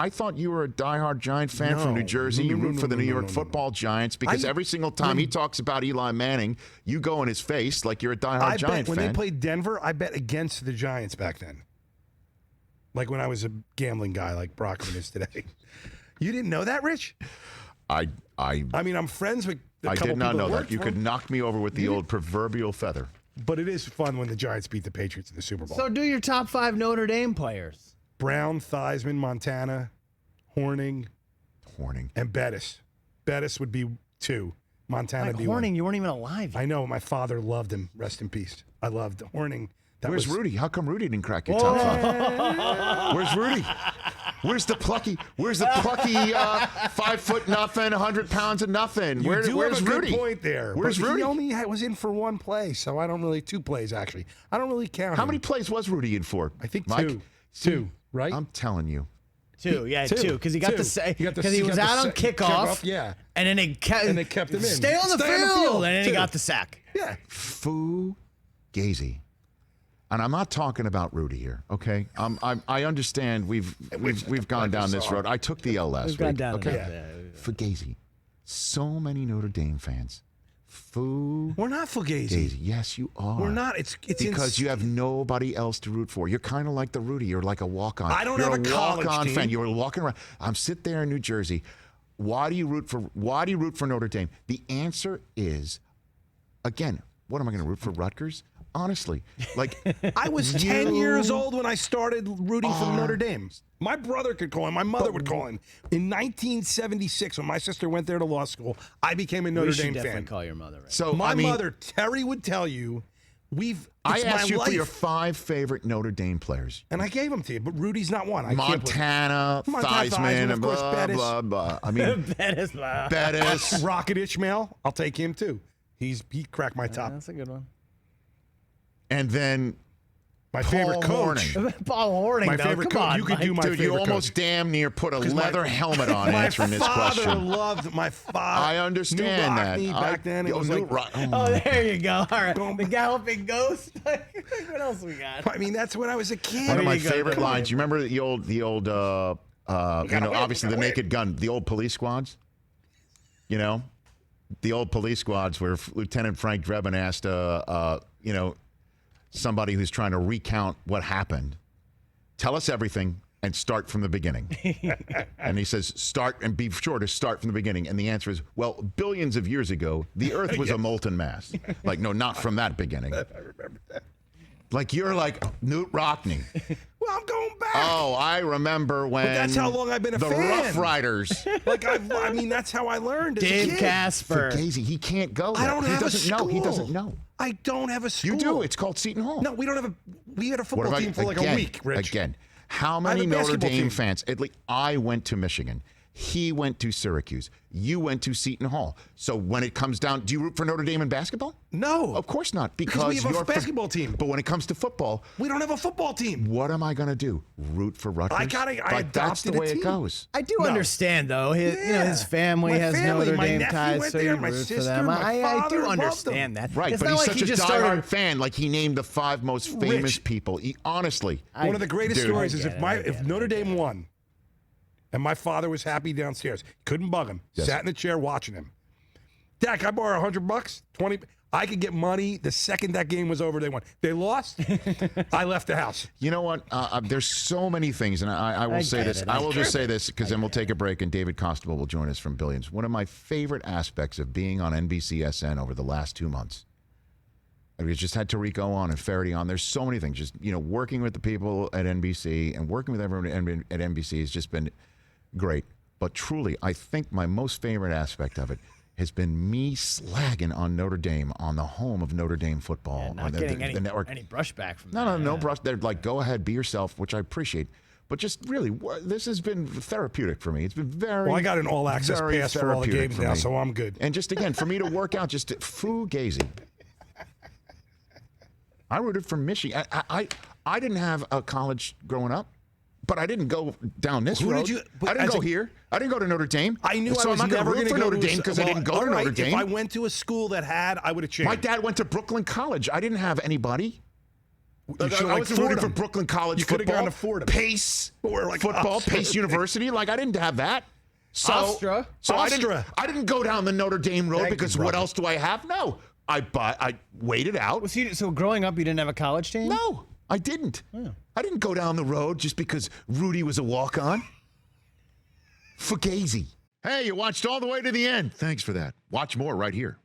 I thought you were a diehard Giant fan from New Jersey. You root for the New York Football Giants because every single time he talks about Eli Manning, you go in his face like you're a diehard Giant fan. When they played Denver, I bet against the Giants back then. Like when I was a gambling guy, like Brockman is today. You didn't know that, Rich? I mean, I'm friends with a couple I did not people know that that. You could knock me over with the old proverbial feather. But it is fun when the Giants beat the Patriots in the Super Bowl. So do your top 5 Notre Dame players. Brown, Theismann, Montana, Horning, and Bettis. Bettis would be 2. Montana would be Horning, 1. you weren't even alive yet. I know. My father loved him. Rest in peace. I loved Horning. Where's Rudy? How come Rudy didn't crack your top 5? Where's Rudy? Where's the plucky 5 foot nothing, 100 pounds of nothing? Where's have a Rudy? Good point there. Where's but Rudy? He only was in for 1 play, so I don't really 2 plays actually. I don't really count. How many plays was Rudy in for? I think Mike? 2. 2, right? I'm telling you. 2, yeah, 2, because he got the say because he was out on kickoff, yeah, and then they kept him in. Stay on the field, and then he got the sack. Yeah, Fugazi. And I'm not talking about Rudy here, okay? I understand we've gone down this road. I took the L last week. Okay, Fugazi. So many Notre Dame fans. We're not Fugazi. Yes, you are. We're not. It's because you have nobody else to root for. You're kind of like the Rudy. You're like a walk-on. I don't have a college walk-on team. fan. You're walking around. I'm sitting there in New Jersey. Why do you root for Notre Dame? The answer is, again, what am I going to root for? Rutgers? Honestly, like I was 10 years old when I started rooting for Notre Dame. My brother could call him. My mother would call him. In 1976, when my sister went there to law school, I became a Notre Dame definitely fan. Call your mother. Right? So my mother, Terry, would tell you, I asked you life. for your 5 favorite Notre Dame players, and I gave them to you. But Rudy's not one. Montana, Theismann, of course, blah, Bettis. blah, blah. I mean, Bettis, Rocket Ishmael. I'll take him too. He cracked my top. That's a good one. And then my favorite coach. Paul Horning. My favorite coach. You could do my Dude, favorite you almost coach. damn near put a leather helmet on answering this question. My father loved my father. I understand that. Back then, it was like, oh, there you go. All right. The Galloping Ghost. What else we got? I mean, that's when I was a kid. One of my favorite lines. You remember the old obviously the Naked Gun, the old police squads? You know? The old police squads where Lieutenant Frank Drebin asked, somebody who's trying to recount what happened, tell us everything and start from the beginning. And he says, start and be sure to start from the beginning. And the answer is, well, billions of years ago, the earth was a molten mass. Like, no, not from that beginning. I remember that. Like, you're like Newt Rockney. Well, I'm going back. Oh, I remember when. But that's how long I've been a fan. The Rough Riders. Like, I mean, that's how I learned. Dave Casper. Fugazi, he can't go there. I don't have a school. He doesn't know. I don't have a school. You do. It's called Seton Hall. No, we don't have a. We had a football team for like a week, Rich. Again, how many Notre Dame fans? At least I went to Michigan. He went to Syracuse. You went to Seton Hall. So when it comes down, do you root for Notre Dame in basketball? No. Of course not. Because we have a basketball team. But when it comes to football, we don't have a football team. What am I going to do? Root for Rutgers? That's the way it goes. I do understand, though. His family has Notre Dame ties, so you root for them. I do understand that. Right, it's but not he's like such he a just diehard fan. Like he named the 5 most famous people. Honestly, one of the greatest stories is if Notre Dame won, and my father was happy downstairs. Couldn't bug him. Yes. Sat in the chair watching him. Dad, can I borrow $100? 20. I could get money the second that game was over. They won. They lost. I left the house. You know what? There's so many things, and I will say this. I will just say this because then we'll take a break, and David Constable will join us from Billions. One of my favorite aspects of being on NBCSN over the last 2 months. We just had Tarico on and Faraday on. There's so many things. Just working with the people at NBC and working with everyone at NBC has just been great. But truly, I think my most favorite aspect of it has been me slagging on Notre Dame, on the home of Notre Dame football. Not getting any brushback from that. No brush. They're like, go ahead, be yourself, which I appreciate. But just really, this has been therapeutic for me. It's been very. Well, I got an all-access pass for all the games now, so I'm good. And just again, for me to work out, just Fugazi. I rooted for Michigan. I didn't have a college growing up. But I didn't go down this road. I didn't go here. I didn't go to Notre Dame. I knew so I was I'm not never going to go go to Notre Dame because I didn't go to Notre Dame. If I went to a school that had, I would have changed. My dad went to Brooklyn College. I didn't have anybody. I was rooting for Brooklyn College you football. You could have gone to Fordham. Pace football, Pace University. Like, I didn't have that. So I didn't go down the Notre Dame road because what else do I have? No. I waited out. So growing up, you didn't have a college team? No, I didn't. Oh. I didn't go down the road just because Rudy was a walk-on. Fugazi. Hey, you watched all the way to the end. Thanks for that. Watch more right here.